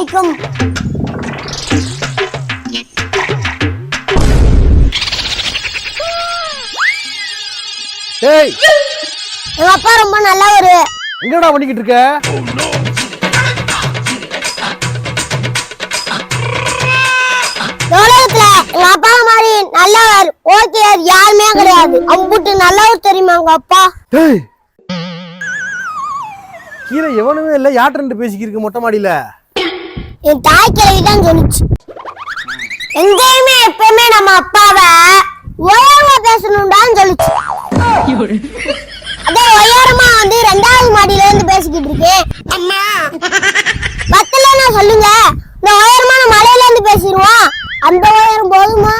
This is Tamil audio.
பிடிக்கும். ஏய், எங்க அப்பா ரொம்ப நல்லவரு. என்னடா பண்ணிக்கிட்டு இருக்க? உலகத்துல எங்க அப்பா மாதிரி நல்லவர் ஓகே யாருமே கிடையாது. அம்புட்டு நல்லவர் தெரியுமா உங்க அப்பா? ஏய், கீழே எவனுமே இல்ல, யார்கிட்ட பேசிக்கிருக்கு மொட்டை மாடியில? என் தாய் கிழவிதான் சொல்லிச்சு. எங்கேயுமே எப்பவுமே நம்ம அப்பாவை உயரமா பேசணும்டான்னு சொல்லிச்சு. அதே உயரமா வந்து 2வது மாடியில இருந்து பேசிக்கிட்டு இருக்கேன். பத்தலன்னா சொல்லுங்க, இந்த உயரமான மலையில இருந்து பேசிடுவோம். அந்த உயரம் போதுமா?